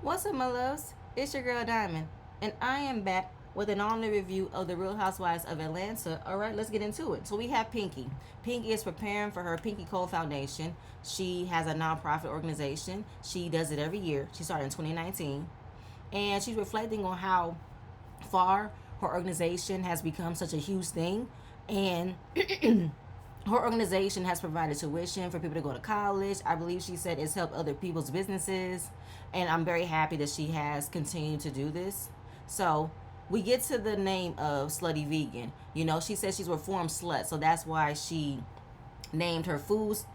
What's up, my loves? It's your girl Diamond, and I am back with an all-new review of the Real Housewives of Atlanta. All right, let's get into it. So we have Pinky. Pinky is preparing for her Pinky Cole Foundation. She has a nonprofit organization. She does it every year. She started in 2019, and she's reflecting on how far her organization has become such a huge thing, and her organization has provided tuition for people to go to college. I believe she said it's helped other people's businesses. And I'm very happy that she has continued to do this. So we get to the name of Slutty Vegan. You know, she says she's a reformed slut. So that's why she named her foods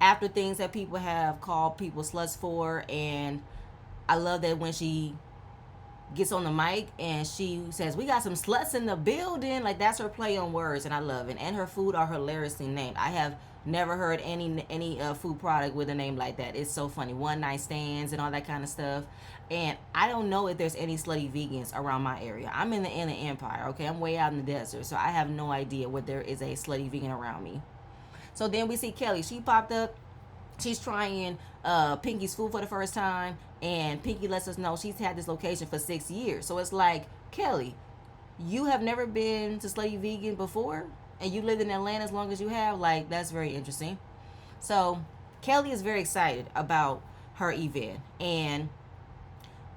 after things that people have called people sluts for. And I love that when she gets on the mic and she says, "We got some sluts in the building." Like, that's her play on words, and I love it. And her food are hilariously named. I have never heard any food product with a name like that. It's so funny. One night stands and all that kind of stuff. And I don't know if there's any slutty vegans around my area. I'm in the Inland Empire, okay? I'm way out in the desert, so I have no idea where there is a slutty vegan around me. So then we see Kelly. She popped up. She's trying Pinky's food for the first time, and Pinky lets us know she's had this location for 6 years. So it's like, Kelly, you have never been to Slutty Vegan before, and you lived in Atlanta as long as you have. Like, that's very interesting. So Kelly is very excited about her event, and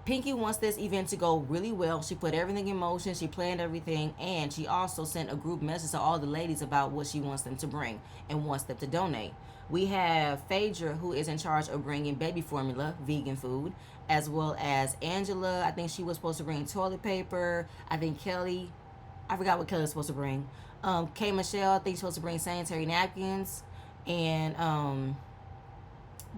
Pinky wants this event to go really well. She put everything in motion. She planned everything. And she also sent a group message to all the ladies about what she wants them to bring and wants them to donate. We have Phaedra, who is in charge of bringing baby formula, vegan food, as well as Angela. I think she was supposed to bring toilet paper. I think Kelly, I forgot what Kelly was supposed to bring. K. Michelle, I think she's supposed to bring sanitary napkins. And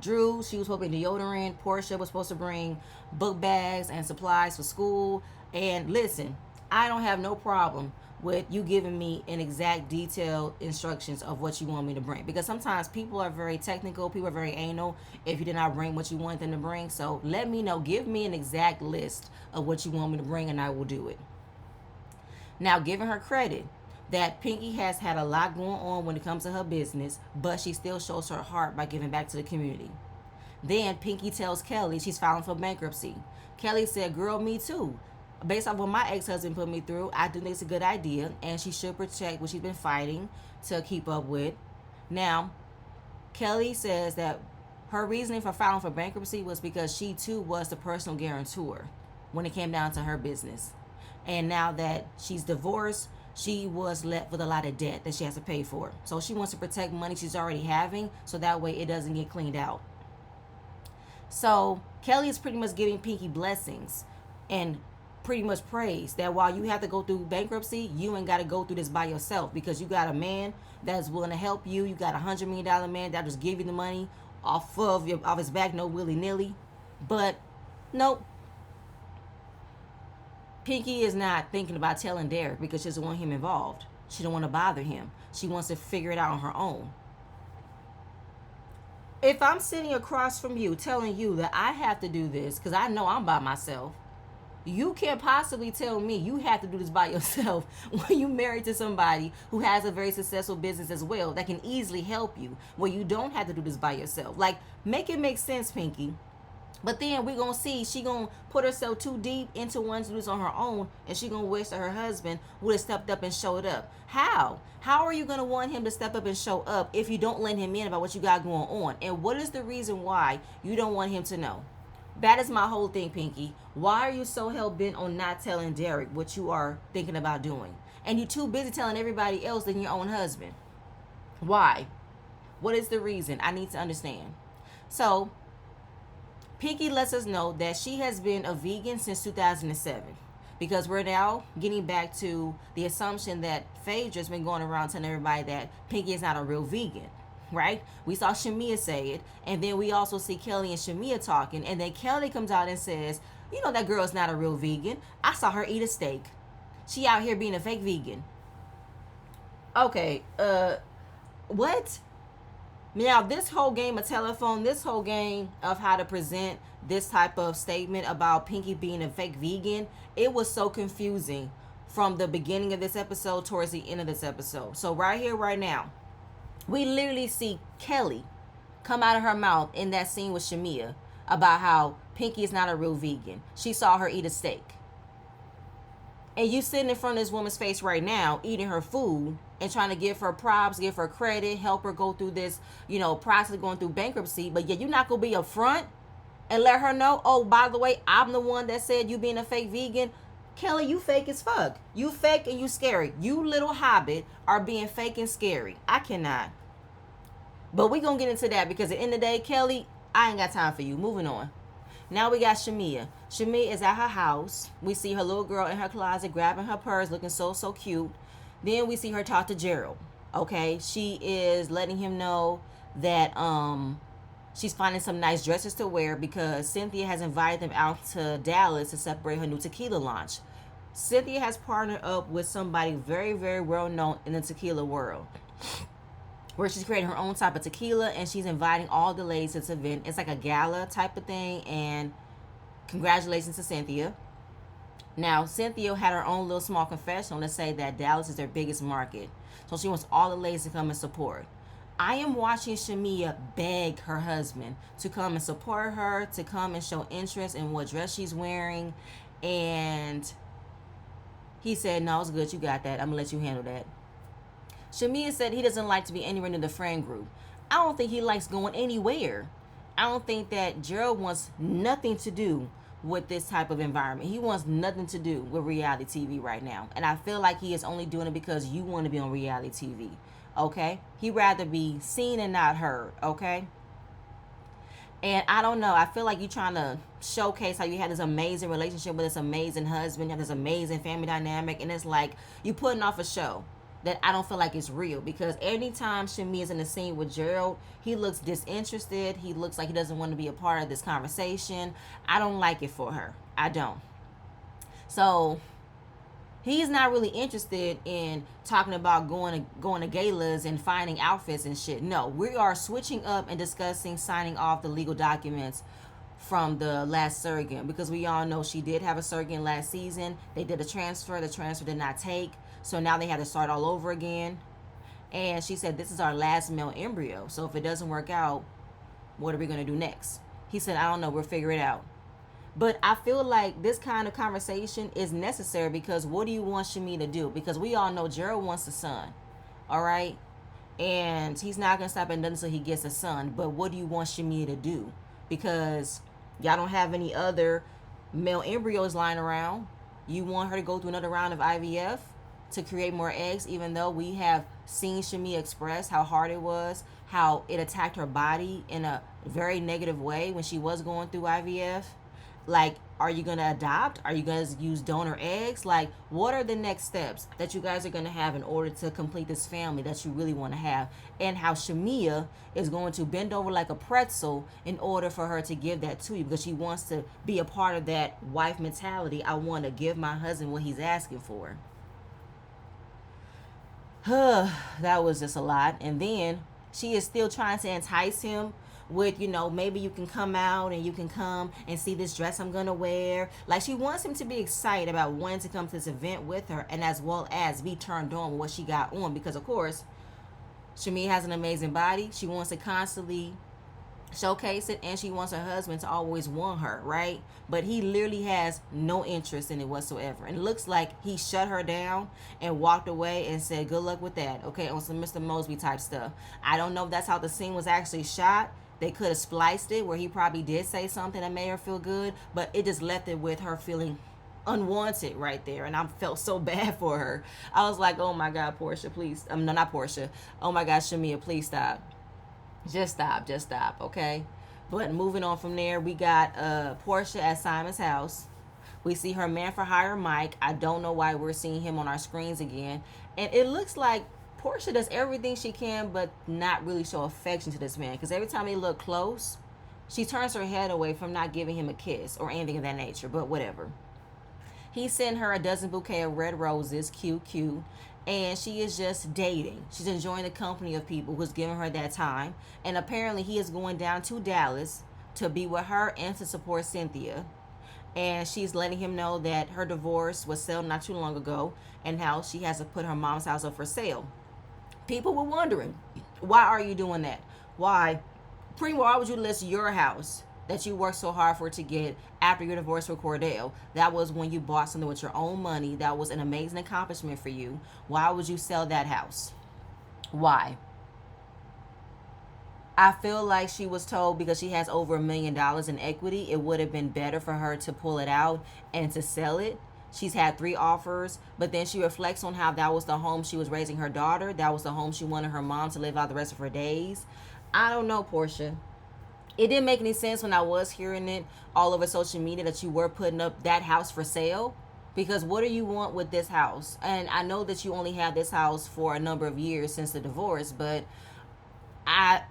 Drew, she was hoping deodorant. Porsha was supposed to bring book bags and supplies for school. And listen, I don't have no problem with you giving me an exact detailed instructions of what you want me to bring, because sometimes people are very technical, people are very anal if you did not bring what you want them to bring. So let me know, give me an exact list of what you want me to bring, and I will do it. Now, giving her credit that Pinky has had a lot going on when it comes to her business, but she still shows her heart by giving back to the community. Then Pinky tells Kelly she's filing for bankruptcy. Kelly said, "Girl, me too. Based off what my ex-husband put me through, I do think it's a good idea, and she should protect what she's been fighting to keep up with." Now, Kelly says that her reasoning for filing for bankruptcy was because she too was the personal guarantor when it came down to her business. And now that she's divorced, she was left with a lot of debt that she has to pay for. So she wants to protect money she's already having, so that way it doesn't get cleaned out. So Kelly is pretty much giving Pinky blessings and pretty much praise that while you have to go through bankruptcy, you ain't got to go through this by yourself, because you got a man that's willing to help you. You got $100 million man that just give you the money off his back, no willy nilly. But nope, Pinky is not thinking about telling Derek because she doesn't want him involved. She don't want to bother him. She wants to figure it out on her own. If I'm sitting across from you telling you that I have to do this because I know I'm by myself, you can't possibly tell me you have to do this by yourself when you're married to somebody who has a very successful business as well that can easily help you, where you don't have to do this by yourself. Like, make it make sense, Pinky. But then we're going to see she going to put herself too deep into wanting to do this on her own, and she going to wish that her husband would have stepped up and showed up. How? How are you going to want him to step up and show up if you don't let him in about what you got going on? And what is the reason why you don't want him to know? That is my whole thing, Pinky. Why are you so hell-bent on not telling Derek what you are thinking about doing? And you're too busy telling everybody else than your own husband. Why? What is the reason? I need to understand. So Pinky lets us know that she has been a vegan since 2007, because we're now getting back to the assumption that Phaedra's been going around telling everybody that Pinky is not a real vegan, right? We saw Shamea say it, and then we also see Kelly and Shamea talking, and then Kelly comes out and says, "You know that girl's not a real vegan. I saw her eat a steak. She out here being a fake vegan." Okay, what? Now, this whole game of telephone, this whole game of how to present this type of statement about Pinky being a fake vegan, it was so confusing from the beginning of this episode towards the end of this episode. So right here, right now, we literally see Kelly come out of her mouth in that scene with Shamea about how Pinky is not a real vegan. She saw her eat a steak. And you sitting in front of this woman's face right now, eating her food and trying to give her props, give her credit, help her go through this, process of going through bankruptcy. But yet you're not going to be upfront and let her know, oh, by the way, I'm the one that said you being a fake vegan. Kelly, you fake as fuck. You fake and you scary. You little hobbit are being fake and scary. I cannot. But we going to get into that because at the end of the day, Kelly, I ain't got time for you. Moving on. Now we got Shamea. Shamea is at her house. We see her little girl in her closet grabbing her purse, looking so cute. Then we see her talk to Gerald. Okay, she is letting him know that she's finding some nice dresses to wear because Cynthia has invited them out to Dallas to celebrate her new tequila launch. Cynthia has partnered up with somebody very, very well known in the tequila world, where she's creating her own type of tequila and she's inviting all the ladies to this event. It's like a gala type of thing, and congratulations to Cynthia. Now, Cynthia had her own little small confessional to say that Dallas is their biggest market, so she wants all the ladies to come and support. I am watching Shamea beg her husband to come and support her, to come and show interest in what dress she's wearing, and he said, no, it's good, you got that, I'm gonna let you handle that. Shamea said he doesn't like to be anywhere near the friend group. I don't think he likes going anywhere. I don't think that Gerald wants nothing to do with this type of environment. He wants nothing to do with reality TV right now. And I feel like he is only doing it because you want to be on reality TV. Okay? He'd rather be seen and not heard. Okay? And I don't know. I feel like you're trying to showcase how you had this amazing relationship with this amazing husband, you have this amazing family dynamic. And it's like you putting off a show that I don't feel like it's real, because anytime Shamea is in the scene with Gerald, he looks disinterested. He looks like he doesn't want to be a part of this conversation. I don't like it for her. I don't. So he's not really interested in talking about going to galas and finding outfits and shit. No, we are switching up and discussing signing off the legal documents from the last surrogate, because we all know she did have a surrogate last season. They did a transfer. The transfer did not take. So now they had to start all over again. And she said, this is our last male embryo. So if it doesn't work out, what are we going to do next? He said, I don't know. We'll figure it out. But I feel like this kind of conversation is necessary, because what do you want Shamea to do? Because we all know Gerald wants a son. All right? And he's not going to stop at nothing until he gets a son. But what do you want Shamea to do? Because y'all don't have any other male embryos lying around. You want her to go through another round of IVF to create more eggs, even though we have seen Shamea express how hard it was, how it attacked her body in a very negative way when she was going through IVF. Like, are you going to adopt? Are you guys use donor eggs? Like, what are the next steps that you guys are going to have in order to complete this family that you really want to have? And how Shamea is going to bend over like a pretzel in order for her to give that to you, because she wants to be a part of that wife mentality. I want to give my husband what he's asking for. That was just a lot. And then she is still trying to entice him with, maybe you can come out and you can come and see this dress I'm gonna wear. Like, she wants him to be excited about wanting to come to this event with her, and as well as be turned on with what she got on, because of course Shamea has an amazing body. She wants to constantly showcase it, and she wants her husband to always want her, right? But he literally has no interest in it whatsoever, and it looks like he shut her down and walked away and said good luck with that, okay, on some Mr. Mosby type stuff. I don't know if that's how the scene was actually shot. They could have spliced it where he probably did say something that made her feel good, but it just left it with her feeling unwanted right there, and I felt so bad for her. I was like, oh my God, Porsha, please. No, not Porsha. Oh my God, Shamea, please stop. Just stop, okay? But moving on from there, we got Porsha at Simon's house. We see her man for hire Mike. I don't know why we're seeing him on our screens again. And it looks like Porsha does everything she can, but not really show affection to this man. Because every time they look close, she turns her head away from not giving him a kiss or anything of that nature. But whatever. He sent her a dozen bouquet of red roses, cute. And she is just dating. She's enjoying the company of people who's giving her that time. And apparently he is going down to Dallas to be with her and to support Cynthia. And she's letting him know that her divorce was settled not too long ago, and how she has to put her mom's house up for sale. People were wondering, why are you doing that? Why? Primo, why would you list your house that you worked so hard for to get after your divorce with Cordell. That was when you bought something with your own money. That was an amazing accomplishment for you. Why would you sell that house? Why? I feel like she was told because she has over $1 million in equity, it would have been better for her to pull it out and to sell it. She's had 3 offers, but then she reflects on how that was the home she was raising her daughter. That was the home she wanted her mom to live out the rest of her days. I don't know, Porsha. It didn't make any sense when I was hearing it all over social media that you were putting up that house for sale. Because what do you want with this house? And I know that you only had this house for a number of years since the divorce, but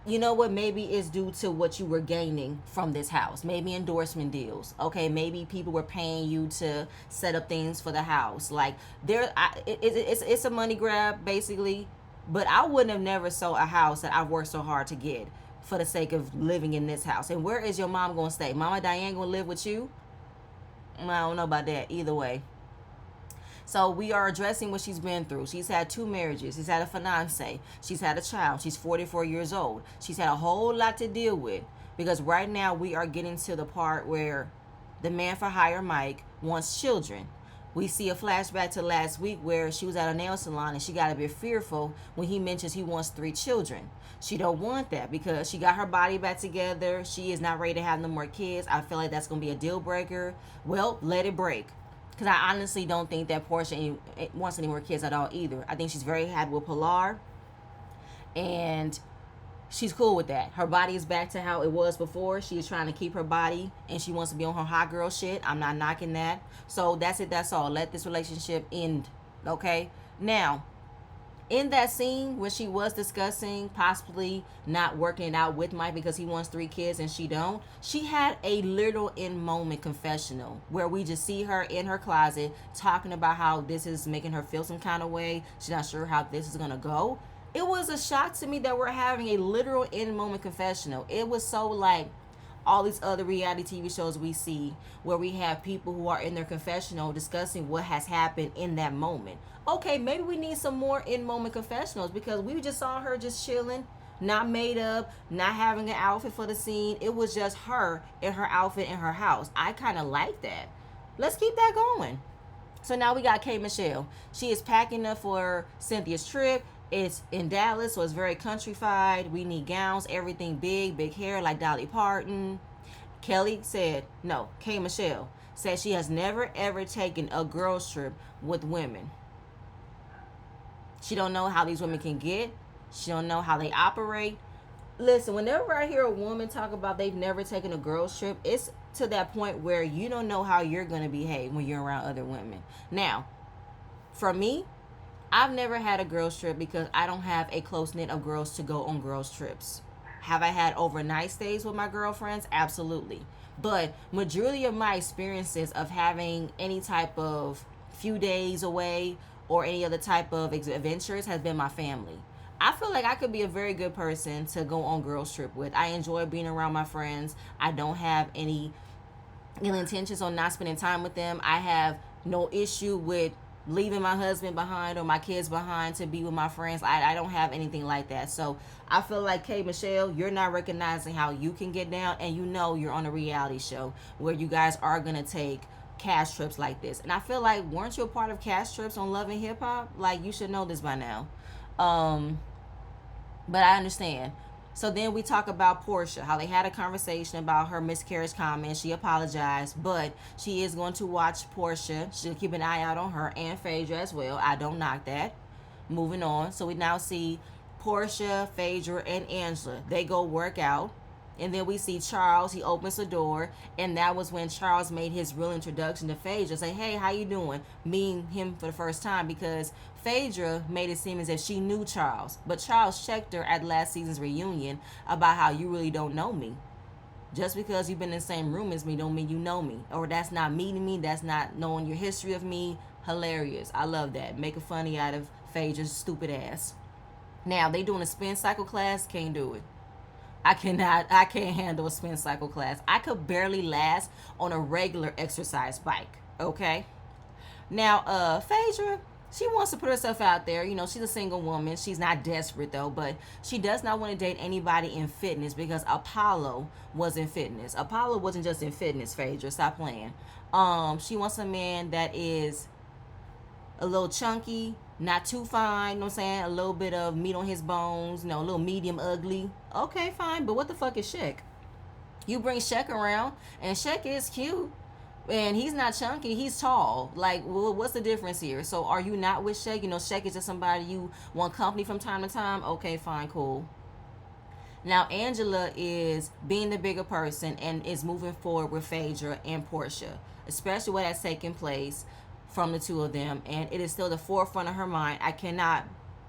you know what, maybe it's due to what you were gaining from this house. Maybe endorsement deals. Okay, maybe people were paying you to set up things for the house. Like it's a money grab basically. But I wouldn't have never sold a house that I've worked so hard to get for the sake of living in this house. And where is your mom gonna stay? Mama Diane gonna live with you? I don't know about that. Either way. So we are addressing what she's been through. She's had 2 marriages. She's had a fiance. She's had a child. She's 44 years old. She's had a whole lot to deal with. Because right now we are getting to the part where the man for hire, Mike, wants children. We see a flashback to last week where she was at a nail salon and she got a bit fearful when he mentions he wants 3 children. She don't want that because she got her body back together. She is not ready to have no more kids. I feel like that's going to be a deal breaker. Well, let it break. Because I honestly don't think that Porsha wants any more kids at all either. I think she's very happy with Pilar. And she's cool with that. Her body is back to how it was before. She is trying to keep her body and she wants to be on her hot girl shit. I'm not knocking that. So that's it. That's all. Let this relationship end. Okay? Now, in that scene where she was discussing possibly not working it out with Mike because he wants 3 kids and she don't, she had a little in-moment confessional where we just see her in her closet talking about how this is making her feel some kind of way. She's not sure how this is going to go. It was a shock to me that we're having a literal in-moment confessional. It was so like all these other reality TV shows we see where we have people who are in their confessional discussing what has happened in that moment. Okay, maybe we need some more in-moment confessionals because we just saw her just chilling, not made up, not having an outfit for the scene. It was just her in her outfit in her house. I kind of like that. Let's keep that going. So now we got K. Michelle. She is packing up for Cynthia's trip. It's in Dallas, so it's very countrified. We need gowns, everything big hair like Dolly Parton. Kelly said, no, K. Michelle said she has never ever taken a girls trip with women. She don't know how these women can get. She don't know how they operate. Listen, whenever I hear a woman talk about they've never taken a girls trip, it's to that point where you don't know how you're going to behave when you're around other women. Now, for me, I've never had a girls trip because I don't have a close knit of girls to go on girls trips. Have I had overnight stays with my girlfriends? Absolutely. But majority of my experiences of having any type of few days away or any other type of adventures has been my family. I feel like I could be a very good person to go on girls trip with. I enjoy being around my friends. I don't have any ill intentions on not spending time with them. I have no issue with leaving my husband behind or my kids behind to be with my friends. I don't have anything like that. So I feel like, K. Michelle, you're not recognizing how you can get down, and you know you're on a reality show where you guys are going to take cash trips like this. And I feel like, weren't you a part of cash trips on Love and Hip Hop? Like, you should know this by now. But I understand. So then we talk about Porsha, how they had a conversation about her miscarriage comment. She apologized, but she is going to watch Porsha. She'll keep an eye out on her and Phaedra as well. I don't knock that. Moving on. So we now see Porsha, Phaedra, and Angela. They go work out. And then we see Charles. He opens the door, and that was when Charles made his real introduction to Phaedra. Say, hey, how you doing? Meeting him for the first time, because Phaedra made it seem as if she knew Charles. But Charles checked her at last season's reunion about how you really don't know me. Just because you've been in the same room as me don't mean you know me. Or that's not meeting me. That's not knowing your history of me. Hilarious. I love that. Making funny out of Phaedra's stupid ass. Now, they doing a spin cycle class. Can't do it. I can't handle a spin cycle class. I could barely last on a regular exercise bike. Okay? Now, Phaedra, She wants to put herself out there. You know, she's a single woman. She's not desperate though, but she does not want to date anybody in fitness because Apollo was in fitness. Apollo wasn't just in fitness, Phaedra. Stop playing. She wants a man that is a little chunky, not too fine, you know what I'm saying? A little bit of meat on his bones, you know, a little medium ugly. Okay, fine, but what the fuck is Shaq? You bring Shaq around, and Shaq is cute. And he's not chunky, he's tall. Like, well, what's the difference here? So are you not with Shaq? You know, Shaq is just somebody you want company from time to time. Okay, fine, cool. Now Angela is being the bigger person and is moving forward with Phaedra and Porsha, especially what has taken place from the two of them, and it is still the forefront of her mind. I cannot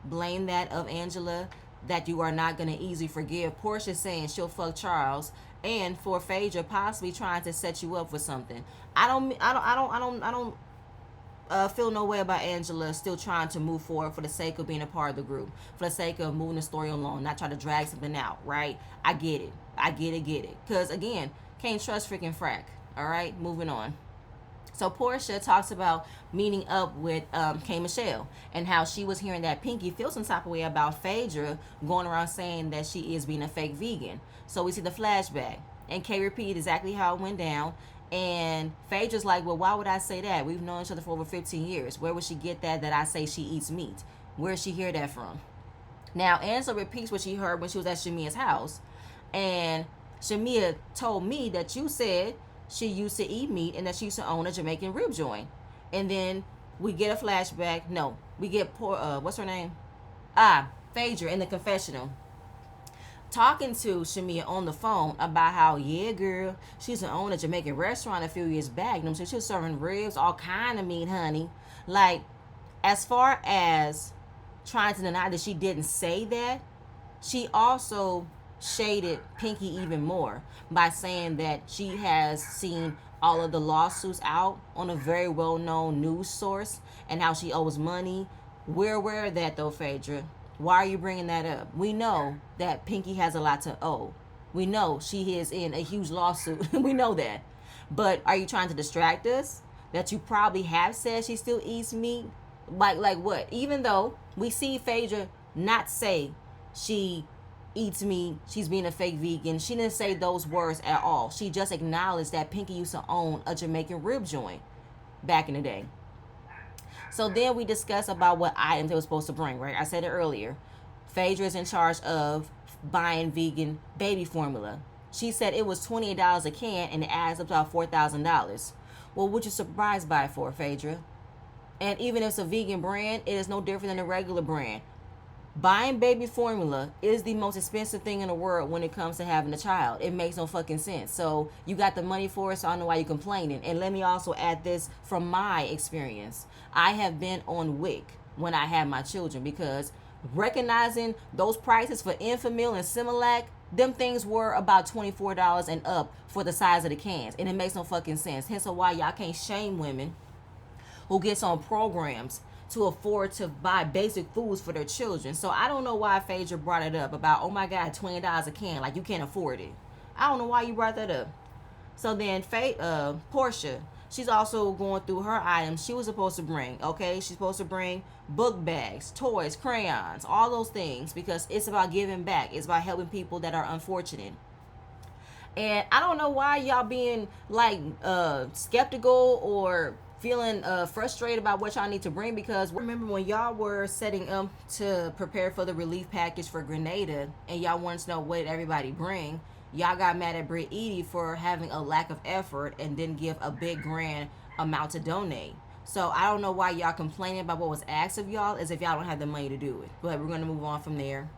blame that of Angela, that you are not going to easily forgive Porsha saying she'll fuck Charles, and for Phaedra possibly trying to set you up for something. I don't feel no way about Angela still trying to move forward for the sake of being a part of the group, for the sake of moving the story along, not trying to drag something out, right? I get it. Get it. Because, again, can't trust freaking Frack. All right, moving on. So Porsha talks about meeting up with K. Michelle and how she was hearing that Pinky feels some type of way about Phaedra going around saying that she is being a fake vegan. So we see the flashback. And K repeated exactly how it went down. And Phaedra's like, well, why would I say that? We've known each other for over 15 years. Where would she get that I say she eats meat? Where did she hear that from? Now, Angela repeats what she heard when she was at Shamea's house. And Shamea told me that you said she used to eat meat and that she used to own a Jamaican rib joint. And then we get a flashback. No, we get what's her name? Phaedra in the confessional talking to Shamea on the phone about how, yeah, girl, she used to own a Jamaican restaurant a few years back. You know what I'm saying? She was serving ribs, all kind of meat, honey. Like, as far as trying to deny that she didn't say that, she also shaded Pinky even more by saying that she has seen all of the lawsuits out on a very well-known news source and how she owes money. We're aware of that, though, Phaedra. Why are you bringing that up? We know that Pinky has a lot to owe. We know she is in a huge lawsuit. We know that. But are you trying to distract us? That you probably have said she still eats meat? Like what? Even though we see Phaedra not say she eats meat, she's being a fake vegan. She didn't say those words at all. She just acknowledged that Pinky used to own a Jamaican rib joint back in the day. So then we discuss about what items they were supposed to bring, right? I said it earlier. Phaedra is in charge of buying vegan baby formula. She said it was $28 a can and it adds up to about $4,000. Well, what you surprised by it for, Phaedra? And even if it's a vegan brand, it is no different than a regular brand. Buying baby formula is the most expensive thing in the world when it comes to having a child. It makes no fucking sense. So you got the money for it, so I don't know why you're complaining. And let me also add this from my experience. I have been on WIC when I had my children because recognizing those prices for Enfamil and Similac, them things were about $24 and up for the size of the cans. And it makes no fucking sense. Hence why y'all can't shame women who gets on programs to afford to buy basic foods for their children. So I don't know why Phaedra brought it up about, oh my God, $20 a can, like you can't afford it. I don't know why you brought that up. So then Porsha, she's also going through her items she was supposed to bring, okay? She's supposed to bring book bags, toys, crayons, all those things because it's about giving back. It's about helping people that are unfortunate. And I don't know why y'all being like skeptical or feeling frustrated about what y'all need to bring because remember when y'all were setting up to prepare for the relief package for Grenada and y'all wanted to know what did everybody bring, y'all got mad at Britt Edie for having a lack of effort and didn't give a big grand amount to donate. So I don't know why y'all complaining about what was asked of y'all as if y'all don't have the money to do it. But we're going to move on from there.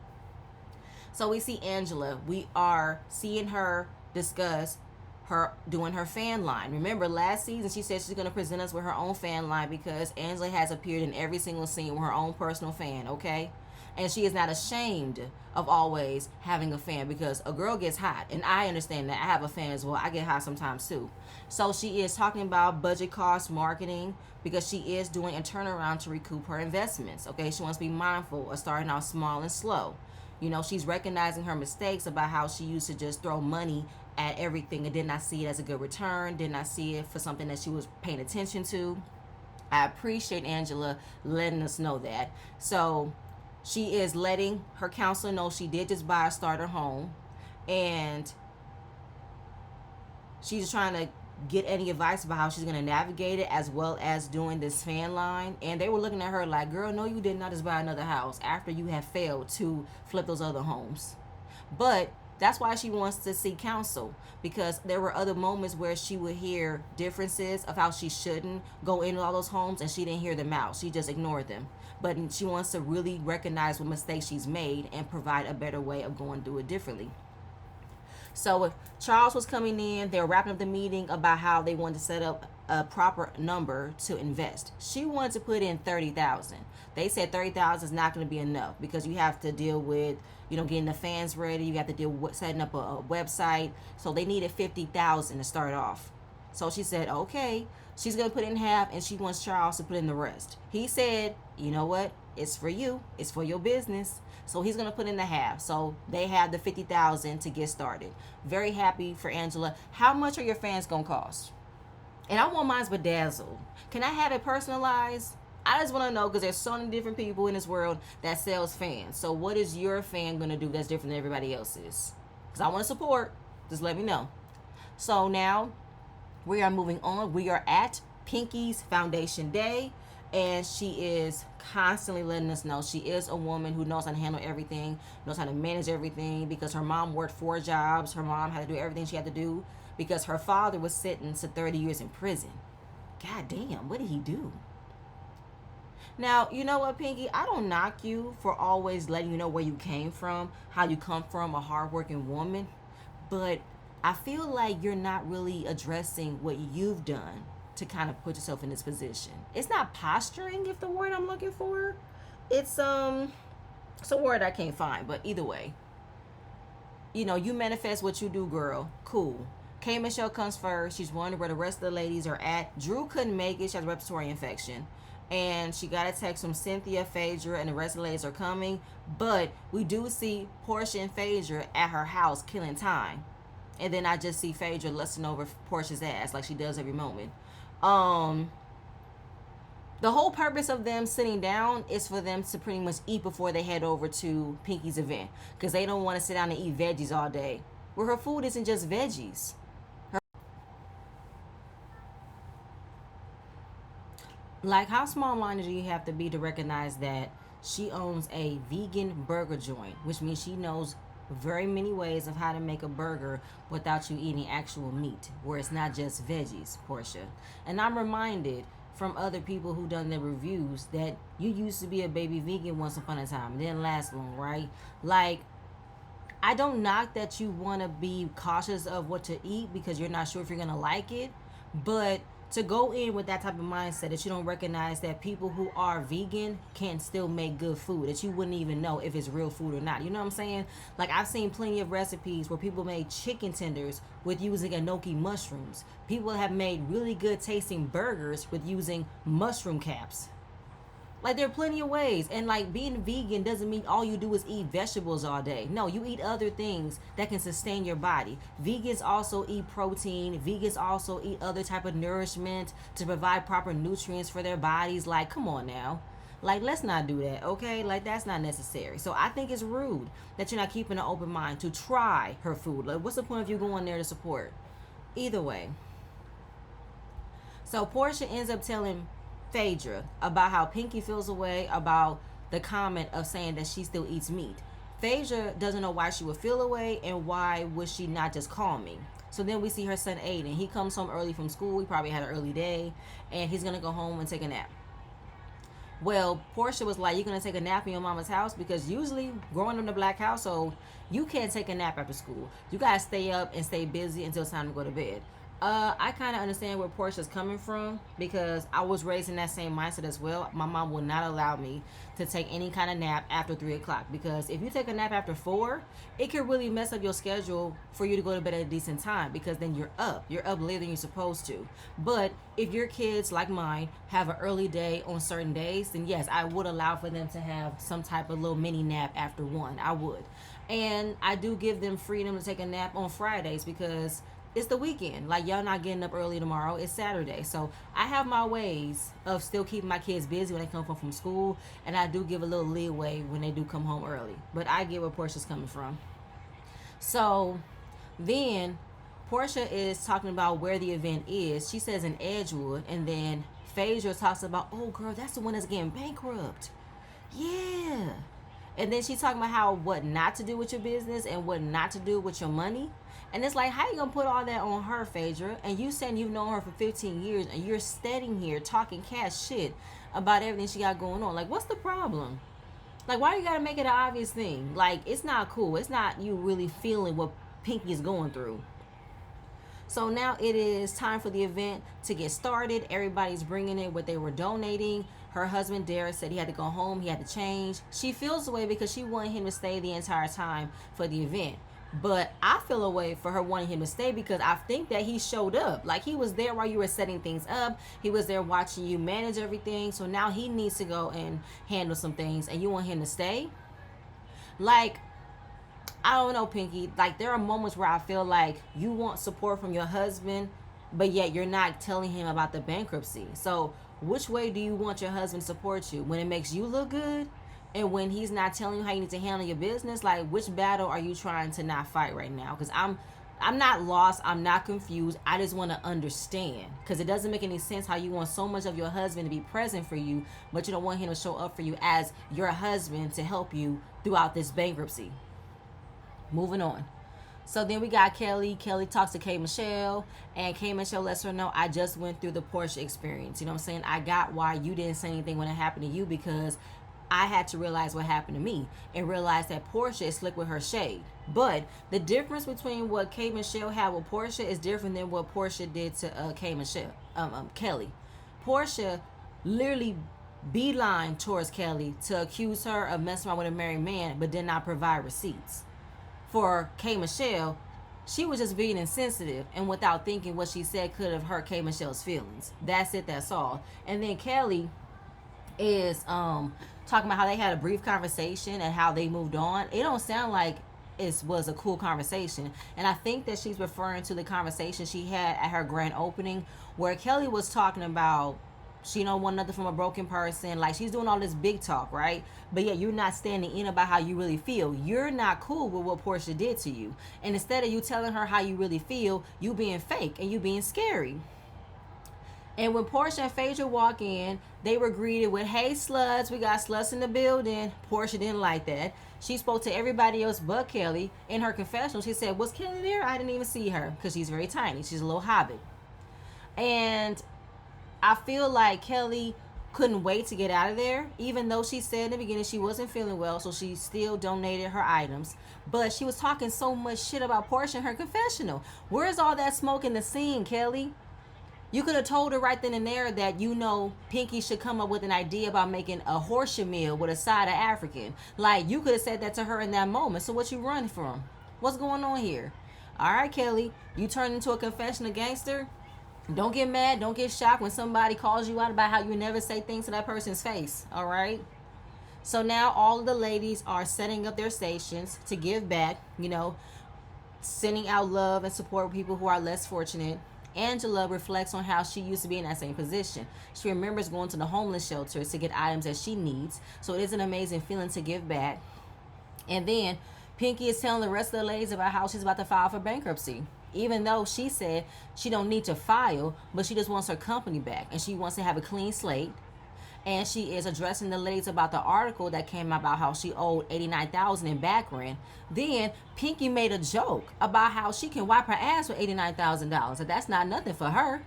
So we see Angela. We are seeing her discuss her doing her fan line. Remember last season she said she's going to present us with her own fan line because Angela has appeared in every single scene with her own personal fan, okay? And she is not ashamed of always having a fan because a girl gets hot. And I understand that. I have a fan as well. I get hot sometimes too. So she is talking about budget cost marketing because she is doing a turnaround to recoup her investments, okay? She wants to be mindful of starting out small and slow. You know, she's recognizing her mistakes about how she used to just throw money at everything and did not see it as a good return, did not see it for something that she was paying attention to. I appreciate Angela letting us know that. So she is letting her counselor know she did just buy a starter home, and she's trying to get any advice about how she's going to navigate it, as well as doing this fan line. And they were looking at her like, girl, no, you did not just buy another house after you have failed to flip those other homes. But that's why she wants to seek counsel, because there were other moments where she would hear differences of how she shouldn't go into all those homes, and she didn't hear them out. She just ignored them. But she wants to really recognize what mistakes she's made and provide a better way of going to do it differently. So Charles was coming in. They were wrapping up the meeting about how they wanted to set up a proper number to invest. She wanted to put in 30,000. They said 30,000 is not going to be enough, because you have to deal with, getting the fans ready. You have to deal with setting up a website. So they needed 50,000 to start off. So she said, okay, she's going to put in half, and she wants Charles to put in the rest. He said, you know what? It's for you. It's for your business. So he's going to put in the half. So they have the 50,000 to get started. Very happy for Angela. How much are your fans going to cost? And I want mine bedazzled. Can I have it personalized? I just want to know, because there's so many different people in this world that sells fans. So what is your fan going to do that's different than everybody else's? Because I want to support. Just let me know. So now we are moving on. We are at Pinky's Foundation Day, and she is constantly letting us know she is a woman who knows how to handle everything, knows how to manage everything, because her mom worked 4 jobs. Her mom had to do everything she had to do because her father was sentenced to 30 years in prison. God damn, what did he do? Now, you know what, Pinky? I don't knock you for always letting you know where you came from, how you come from, a hardworking woman, but I feel like you're not really addressing what you've done to kind of put yourself in this position. It's not posturing, if the word I'm looking for. It's a word I can't find, but either way. You manifest what you do, girl. Cool. K Michelle comes first. She's wondering where the rest of the ladies are at. Drew couldn't make it. She has a respiratory infection. And she got a text from Cynthia, Phaedra, and the rest of the ladies are coming. But we do see Porsha and Phaedra at her house killing time. And then I just see Phaedra lusting over Porsha's ass like she does every moment. The whole purpose of them sitting down is for them to pretty much eat before they head over to Pinky's event, because they don't want to sit down and eat veggies all day. Well, her food isn't just veggies. Like, how small-minded do you have to be to recognize that she owns a vegan burger joint, which means she knows very many ways of how to make a burger without you eating actual meat, where it's not just veggies, Porsha. And I'm reminded from other people who done their reviews that you used to be a baby vegan once upon a time. It didn't last long, right? Like, I don't knock that you want to be cautious of what to eat because you're not sure if you're going to like it, but to go in with that type of mindset that you don't recognize that people who are vegan can still make good food, that you wouldn't even know if it's real food or not. You know what I'm saying? Like, I've seen plenty of recipes where people made chicken tenders with using enoki mushrooms. People have made really good tasting burgers with using mushroom caps. Like, there are plenty of ways. And like, being vegan doesn't mean all you do is eat vegetables all day. No, you eat other things that can sustain your body. Vegans also eat protein. Vegans also eat other type of nourishment to provide proper nutrients for their bodies. Like, come on now. Like, let's not do that, okay? Like, that's not necessary. So I think it's rude that you're not keeping an open mind to try her food. Like, what's the point of you going there to support? Either way. So Porsha ends up telling Phaedra about how Pinky feels away about the comment of saying that she still eats meat. Phaedra doesn't know why she would feel away, and why would she not just call me. So then we see her son Aiden. He comes home early from school. He probably had an early day, and he's going to go home and take a nap. Well, Porsha was like, you're going to take a nap in your mama's house? Because usually, growing up in a black household, you can't take a nap after school. You got to stay up and stay busy until it's time to go to bed. I kind of understand where Porsha's coming from, because I was raised in that same mindset as well. My mom would not allow me to take any kind of nap after 3 o'clock, because if you take a nap after 4, it could really mess up your schedule for you to go to bed at a decent time, because then you're up later than you're supposed to. But if your kids, like mine, have an early day on certain days, then yes, I would allow for them to have some type of little mini nap after 1. I would. And I do give them freedom to take a nap on Fridays, because it's the weekend. Like, y'all not getting up early tomorrow. It's Saturday. So I have my ways of still keeping my kids busy when they come home from school. And I do give a little leeway when they do come home early. But I get where Porsha's coming from. So then Porsha is talking about where the event is. She says in Edgewood. And then Phaedra talks about, oh, girl, that's the one that's getting bankrupt. Yeah. And then she's talking about how what not to do with your business and what not to do with your money. And it's like, how you gonna put all that on her, Phaedra? And you saying you've known her for 15 years and you're standing here talking cash shit about everything she got going on. Like, what's the problem? Like, why you gotta make it an obvious thing? Like, it's not cool. It's not you really feeling what Pinky is going through. So now it is time for the event to get started. Everybody's bringing in what they were donating. Her husband, Derek, said he had to go home. He had to change. She feels away because she wanted him to stay the entire time for the event. But I feel away for her wanting him to stay because I think that he showed up. Like, he was there while you were setting things up. He was there watching you manage everything. So now he needs to go and handle some things. And you want him to stay? Like, I don't know, Pinky. Like, there are moments where I feel like you want support from your husband, but yet you're not telling him about the bankruptcy. So which way do you want your husband to support you? When it makes you look good? And when he's not telling you how you need to handle your business? Like, which battle are you trying to not fight right now? Because I'm not lost. I'm not confused. I just want to understand. Because it doesn't make any sense how you want so much of your husband to be present for you, but you don't want him to show up for you as your husband to help you throughout this bankruptcy. Moving on. So then we got Kelly. Kelly talks to K. Michelle, and K. Michelle lets her know, I just went through the Porsha experience. You know what I'm saying? I got why you didn't say anything when it happened to you, because I had to realize what happened to me and realize that Porsha is slick with her shade. But the difference between what K. Michelle had with Porsha is different than what Porsha did to K. Michelle, Kelly. Porsha literally beeline towards Kelly to accuse her of messing around with a married man, but did not provide receipts. For K. Michelle, she was just being insensitive and without thinking what she said could have hurt K. Michelle's feelings. That's it, that's all. And then Kelly is talking about how they had a brief conversation and how they moved on. It don't sound like it was a cool conversation. And I think that she's referring to the conversation she had at her grand opening, where Kelly was talking about she don't want nothing from a broken person. Like, she's doing all this big talk, right? But yet you're not standing in about how you really feel. You're not cool with what Porsha did to you. And instead of you telling her how you really feel, you being fake and you being scary. And when Porsha and Phaedra walk in, they were greeted with, hey, sluts, we got sluts in the building. Porsha didn't like that. She spoke to everybody else but Kelly. In her confessional, she said, was Kelly there? I didn't even see her, because she's very tiny. She's a little hobbit. And I feel like Kelly couldn't wait to get out of there, even though she said in the beginning she wasn't feeling well, so she still donated her items. But she was talking so much shit about Porsha in her confessional. Where's all that smoke in the scene, Kelly? You could have told her right then and there that, you know, Pinky should come up with an idea about making a horseshoe meal with a side of African. Like, you could have said that to her in that moment. So what you running from? What's going on here? All right, Kelly, you turned into a confessional gangster. Don't get mad. Don't get shocked when somebody calls you out about how you never say things to that person's face. All right? So now all of the ladies are setting up their stations to give back, you know, sending out love and support people who are less fortunate. Angela reflects on how she used to be in that same position. She remembers going to the homeless shelters to get items that she needs. So it is an amazing feeling to give back. And then Pinky is telling the rest of the ladies about how she's about to file for bankruptcy. Even though she said she don't need to file, but she just wants her company back. And she wants to have a clean slate. And she is addressing the ladies about the article that came out about how she owed $89,000 in back rent. Then Pinky made a joke about how she can wipe her ass with $89,000. So that's not nothing for her.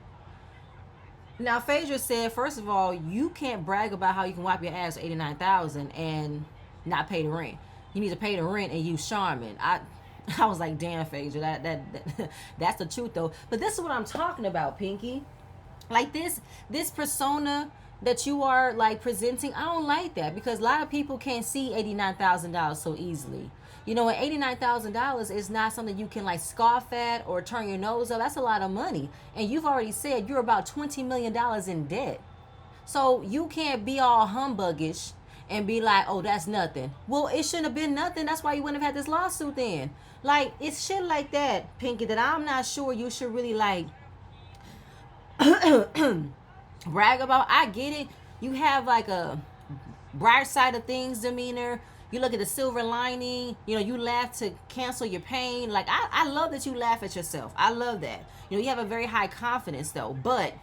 Now Phaedra said, first of all, you can't brag about how you can wipe your ass with $89,000 and not pay the rent. You need to pay the rent and use Charmin. I was like, damn, Phaedra, that's the truth though. But this is what I'm talking about, Pinky. Like this persona that you are like presenting, I don't like that, because a lot of people can't see $89,000 so easily. You know, and $89,000 is not something you can like scoff at or turn your nose up. That's a lot of money. And you've already said you're about $20 million in debt. So you can't be all humbuggish and be like, oh, that's nothing. Well, it shouldn't have been nothing. That's why you wouldn't have had this lawsuit then. Like, it's shit like that, Pinky, that I'm not sure you should really like brag about. I get it. You have like a bright side of things demeanor. You look at the silver lining. You know, you laugh to cancel your pain. Like, I love that you laugh at yourself. I love that. You know, you have a very high confidence though. But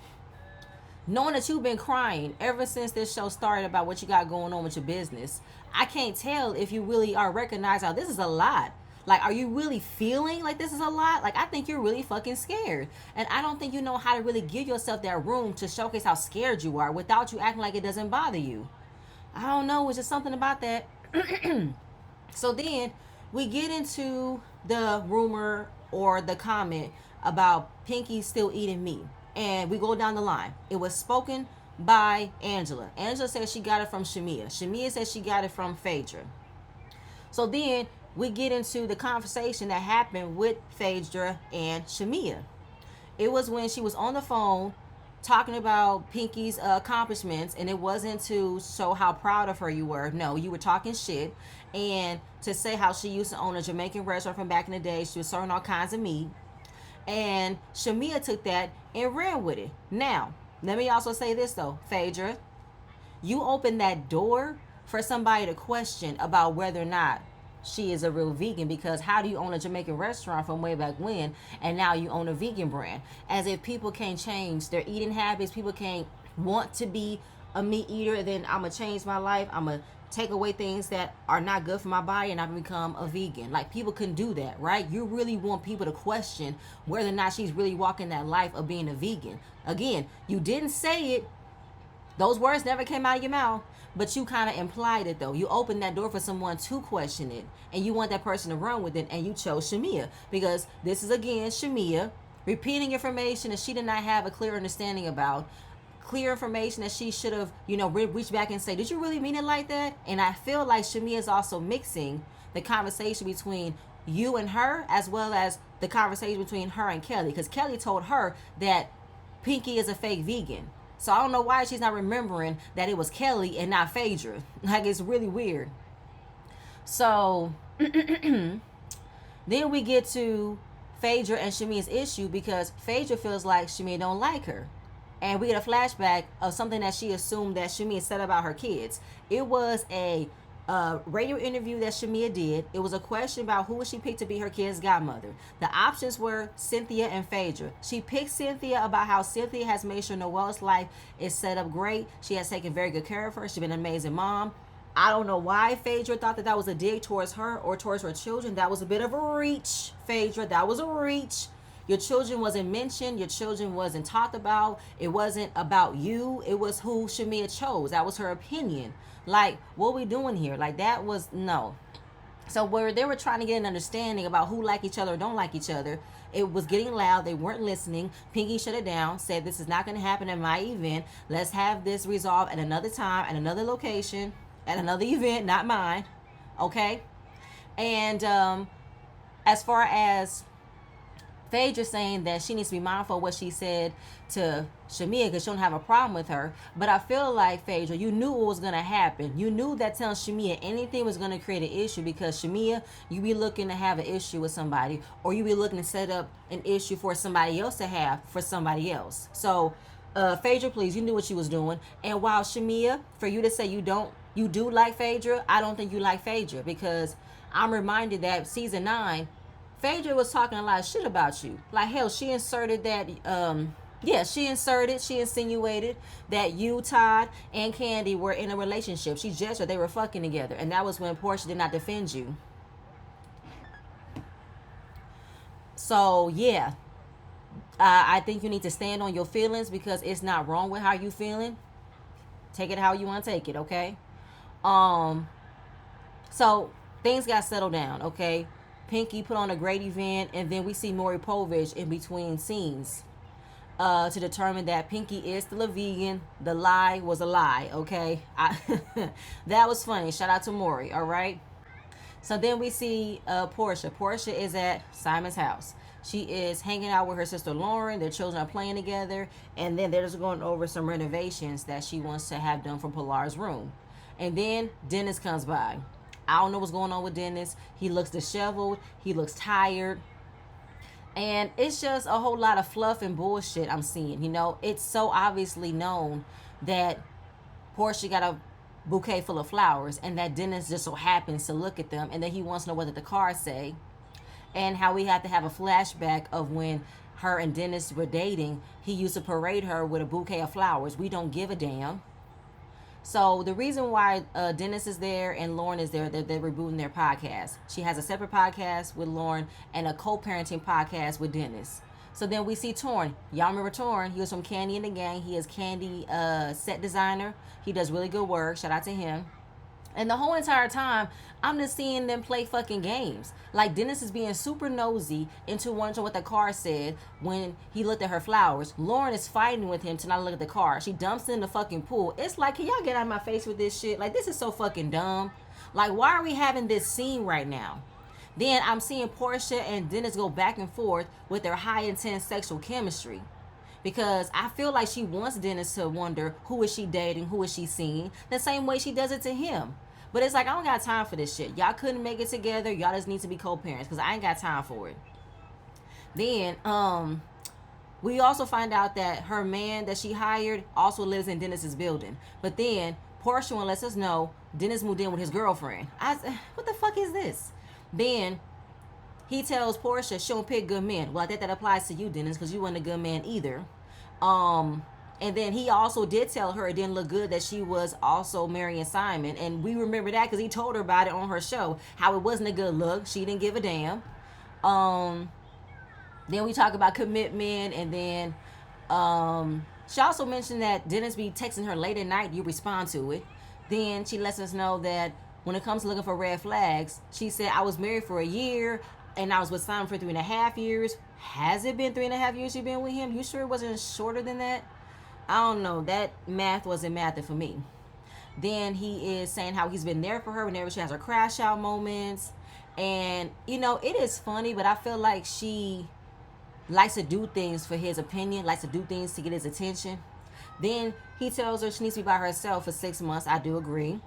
knowing that you've been crying ever since this show started about what you got going on with your business, I can't tell if you really are recognizing, oh, this is a lot. Like, are you really feeling like this is a lot? Like, I think you're really fucking scared. And I don't think you know how to really give yourself that room to showcase how scared you are without you acting like it doesn't bother you. I don't know. It's just something about that. So then we get into the rumor or the comment about Pinky still eating meat. And we go down the line. It was spoken by Angela. Angela said she got it from Shamea. Shamea said she got it from Phaedra. So then we get into the conversation that happened with Phaedra and Shamea. It was when she was on the phone talking about Pinky's accomplishments, and it wasn't to show how proud of her you were. No, you were talking shit, and to say how she used to own a Jamaican restaurant from back in the day. She was serving all kinds of meat, and Shamea took that and ran with it. Now, let me also say this though, Phaedra, you opened that door for somebody to question about whether or not she is a real vegan, because how do you own a Jamaican restaurant from way back when and now you own a vegan brand? As if people can't change their eating habits, people can't want to be a meat eater, then I'm gonna change my life, I'm gonna take away things that are not good for my body and I become a vegan. Like, people can do that, right? You really want people to question whether or not she's really walking that life of being a vegan. Again, you didn't say it, those words never came out of your mouth, but you kind of implied it though. You opened that door for someone to question it, and you want that person to run with it, and you chose Shamea because this is again Shamea repeating information that she did not have a clear understanding about, clear information that she should have, reached back and say, did you really mean it like that? And I feel like Shamea is also mixing the conversation between you and her, as well as the conversation between her and Kelly, because Kelly told her that Pinky is a fake vegan. So I don't know why she's not remembering that it was Kelly and not Phaedra. Like, it's really weird. So then we get to Phaedra and Shamea's issue, because Phaedra feels like Shamea don't like her. And we get a flashback of something that she assumed that Shamea said about her kids. It was a radio interview that Shamea did. It was a question about who would she pick to be her kid's godmother. The options were Cynthia and Phaedra. She picked Cynthia about how Cynthia has made sure Noelle's life is set up great. She has taken very good care of her. She's been an amazing mom. I don't know why Phaedra thought that was a dig towards her or towards her children. That was a bit of a reach, Phaedra. That was a reach. Your children wasn't mentioned. Your children wasn't talked about. It wasn't about you. It was who Shamea chose. That was her opinion. Like, what we doing here? Like, that was no. So where they were trying to get an understanding about who like each other or don't like each other, it was getting loud. They weren't listening. Pinky shut it down, said this is not going to happen at my event. Let's have this resolved at another time, at another location, at another event, not mine. Okay? And as far as Phaedra saying that she needs to be mindful of what she said to Shamea because she don't have a problem with her. But I feel like, Phaedra, you knew what was going to happen. You knew that telling Shamea anything was going to create an issue, because Shamea, you be looking to have an issue with somebody, or you be looking to set up an issue for somebody else to have for somebody else. So, Phaedra, please, you knew what you was doing. And while Shamea, for you to say you do like Phaedra, I don't think you like Phaedra, because I'm reminded that season 9, Phaedra was talking a lot of shit about you. Like, hell, she inserted that, she insinuated that you, Todd, and Candy were in a relationship. She gestured they were fucking together. And that was when Porsha did not defend you. So, yeah. I think you need to stand on your feelings, because it's not wrong with how you feeling. Take it how you want to take it, okay? So, things got settled down, okay? Pinky put on a great event, and then we see Maury Povich in between scenes to determine that Pinky is still a vegan. The lie was a lie, okay? That was funny. Shout out to Maury, all right? So then we see Porsha. Porsha is at Simon's house. She is hanging out with her sister Lauren. Their children are playing together, and then they're just going over some renovations that she wants to have done for Pilar's room. And then Dennis comes by. I don't know what's going on with Dennis. He looks disheveled. He looks tired. And it's just a whole lot of fluff and bullshit I'm seeing. You know, it's so obviously known that Porsha got a bouquet full of flowers and that Dennis just so happens to look at them and then he wants to know what did the card say, and how we have to have a flashback of when her and Dennis were dating. He used to parade her with a bouquet of flowers. We don't give a damn. So the reason why Dennis is there and Lauren is there, they're rebooting their podcast. She has a separate podcast with Lauren and a co-parenting podcast with Dennis. So then we see Torn. Y'all remember Torn? He was from Candy and the Gang. He is Candy set designer. He does really good work. Shout out to him. And the whole entire time, I'm just seeing them play fucking games. Like, Dennis is being super nosy into wondering what the car said when he looked at her flowers. Lauren is fighting with him to not look at the car. She dumps it in the fucking pool. It's like, can y'all get out of my face with this shit? Like, this is so fucking dumb. Like, why are we having this scene right now? Then I'm seeing Porsha and Dennis go back and forth with their high intense sexual chemistry. Because I feel like she wants Dennis to wonder, who is she dating? Who is she seeing? The same way she does it to him. But it's like, I don't got time for this shit. Y'all couldn't make it together. Y'all just need to be co-parents because I ain't got time for it. Then, we also find out that her man that she hired also lives in Dennis's building. But then, Porsha lets us know Dennis moved in with his girlfriend. What the fuck is this? Then, he tells Porsha she don't pick good men. Well, I think that applies to you, Dennis, because you weren't a good man either. And then he also did tell her it didn't look good that she was also marrying Simon. And we remember that because he told her about it on her show, how it wasn't a good look. She didn't give a damn. Then we talk about commitment. And then she also mentioned that Dennis be texting her late at night. You respond to it. Then she lets us know that when it comes to looking for red flags, she said, I was married for a year and I was with Simon for 3.5 years. Has it been 3.5 years you've been with him? You sure it wasn't shorter than that? I don't know. That math wasn't mathing for me. Then he is saying how he's been there for her whenever she has her crash out moments. And, you know, it is funny, but I feel like she likes to do things for his opinion, likes to do things to get his attention. Then he tells her she needs to be by herself for 6 months. I do agree.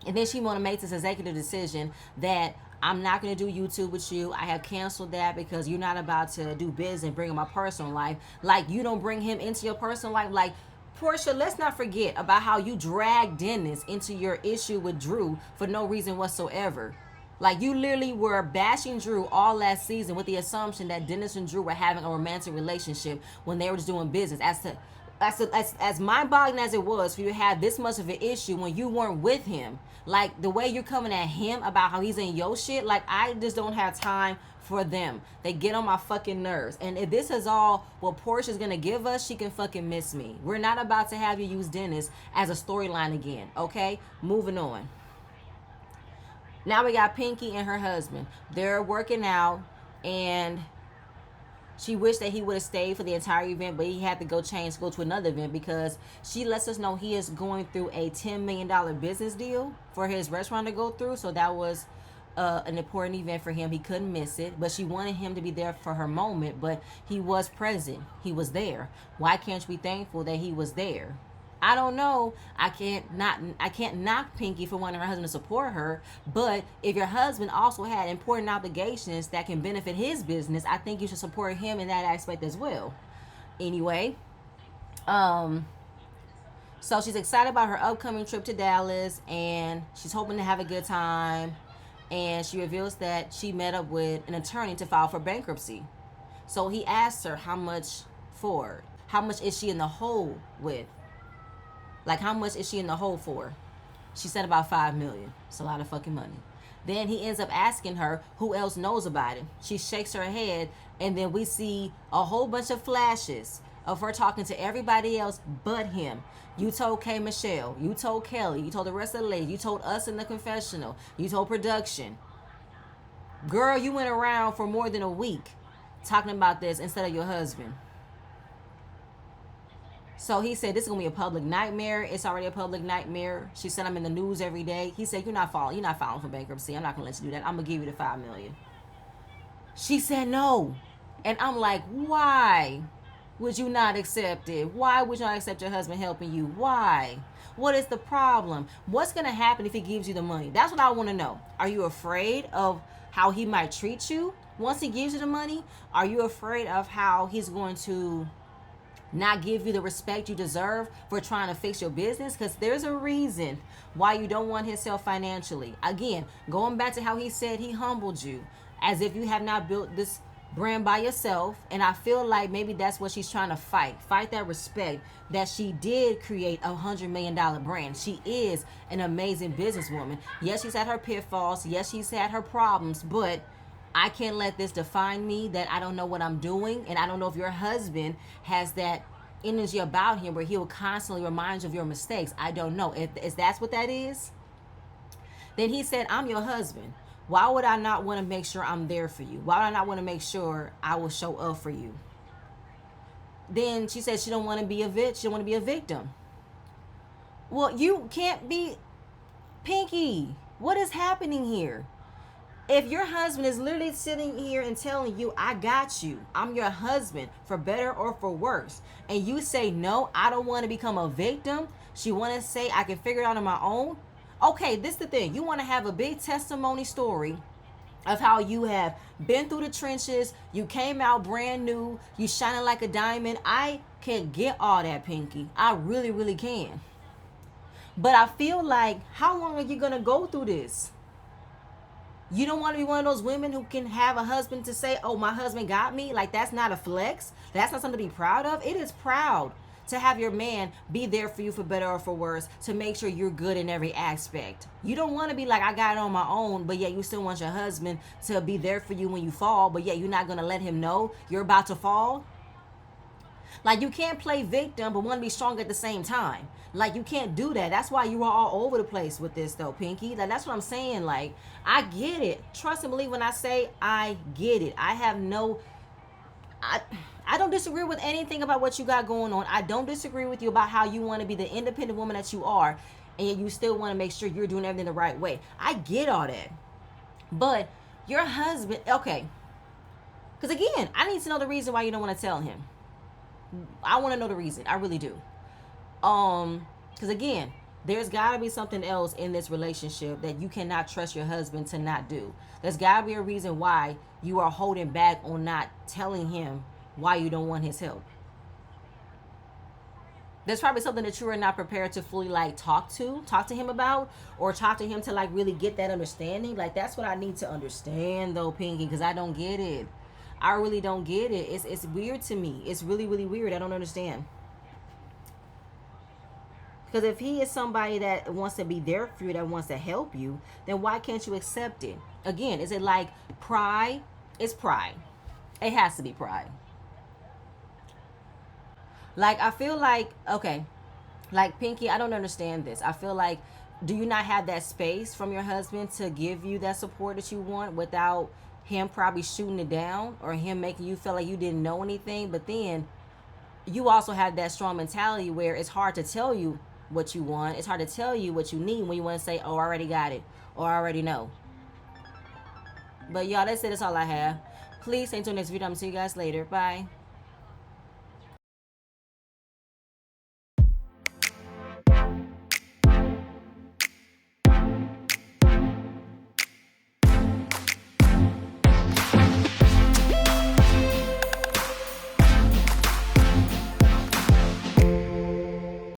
And then she want to make this executive decision that I'm not going to do YouTube with you. I have canceled that because you're not about to do business and bring in my personal life. Like, you don't bring him into your personal life. Like, Porsha, let's not forget about how you dragged Dennis into your issue with Drew for no reason whatsoever. Like, you literally were bashing Drew all last season with the assumption that Dennis and Drew were having a romantic relationship when they were just doing business. As mind-boggling as it was for you to have this much of an issue when you weren't with him, like the way you're coming at him about how he's in your shit, like I just don't have time for them. They get on my fucking nerves. And if this is all what Porsha's gonna give us, she can fucking miss me. We're not about to have you use Dennis as a storyline again, okay? Moving on. Now we got Pinky and her husband. They're working out and she wished that he would have stayed for the entire event, but he had to go to another event because she lets us know he is going through a $10 million business deal for his restaurant to go through. So that was an important event for him. He couldn't miss it, but she wanted him to be there for her moment, but he was present. He was there. Why can't you be thankful that he was there? I don't know. I can't knock Pinky for wanting her husband to support her, but if your husband also had important obligations that can benefit his business, I think you should support him in that aspect as well. Anyway, so she's excited about her upcoming trip to Dallas and she's hoping to have a good time, and she reveals that she met up with an attorney to file for bankruptcy. So he asked her how much is she in the hole with? Like, how much is she in the hole for? She said about $5 million. It's a lot of fucking money. Then he ends up asking her who else knows about it. She shakes her head, and then we see a whole bunch of flashes of her talking to everybody else but him. You told K. Michelle. You told Kelly. You told the rest of the ladies. You told us in the confessional. You told production. Girl, you went around for more than a week talking about this instead of your husband. So he said, this is going to be a public nightmare. It's already a public nightmare. She said, I'm in the news every day. He said, you're not filing for bankruptcy. I'm not going to let you do that. I'm going to give you the $5 million. She said no. And I'm like, why? would you not accept it? Why would you not accept your husband helping you? Why? What is the problem? What's going to happen if he gives you the money? That's what I want to know. Are you afraid of how he might treat you once he gives you the money? Are you afraid of how he's going to not give you the respect you deserve for trying to fix your business? Because there's a reason why you don't want his help financially. Again, going back to how he said he humbled you, as if you have not built this brand by yourself. And I feel like maybe that's what she's trying to fight that respect that she did create $100 million brand. She is an amazing businesswoman. Yes, she's had her pitfalls. Yes, she's had her problems, but I can't let this define me, that I don't know what I'm doing. And I don't know if your husband has that energy about him where he will constantly remind you of your mistakes. I don't know. If that's what that is, then he said, I'm your husband. Why would I not want to make sure I'm there for you? Why would I not want to make sure I will show up for you? Then she said she don't want to be she don't want to be a victim. Well, you can't be. Pinky, what is happening here? If your husband is literally sitting here and telling you, I got you, I'm your husband, for better or for worse, and you say, no, I don't want to become a victim, she want to say, I can figure it out on my own. Okay, this is the thing. You want to have a big testimony story of how you have been through the trenches, you came out brand new, you shining like a diamond. I can get all that, Pinky. I really, really can. But I feel like, how long are you going to go through this? You don't want to be one of those women who can have a husband to say, oh, my husband got me. Like, that's not a flex. That's not something to be proud of. It is proud to have your man be there for you for better or for worse, to make sure you're good in every aspect. You don't want to be like, I got it on my own, but yet you still want your husband to be there for you when you fall, but yet you're not going to let him know you're about to fall. Like, you can't play victim but want to be strong at the same time. Like, you can't do that. That's why you are all over the place with this, though, Pinky. Like, that's what I'm saying. Like, I get it. Trust and believe when I say I get it. I have no... I don't disagree with anything about what you got going on. I don't disagree with you about how you want to be the independent woman that you are, and yet you still want to make sure you're doing everything the right way. I get all that. But your husband... Okay. Because, again, I need to know the reason why you don't want to tell him. I want to know the reason. I really do. Because again, there's got to be something else in this relationship that you cannot trust your husband to not do. There's got to be a reason why you are holding back on not telling him why you don't want his help. There's probably something that you are not prepared to fully talk to him about, or talk to him to really get that understanding. Like, that's what I need to understand, though, Pinky, because I don't get it. I really don't get it. It's weird to me. It's really, really weird. I don't understand. Because if he is somebody that wants to be there for you, that wants to help you, then why can't you accept it? Again, is it like pride? It's pride. It has to be pride. Like, I feel like, okay, like, Pinky, I don't understand this. I feel like, do you not have that space from your husband to give you that support that you want without him probably shooting it down, or him making you feel like you didn't know anything? But then you also have that strong mentality where it's hard to tell you what you want. It's hard to tell you what you need when you want to say, oh, I already got it, or I already know. But y'all, that's it. That's all I have. Please stay tuned next video. I'm going to see you guys later. Bye.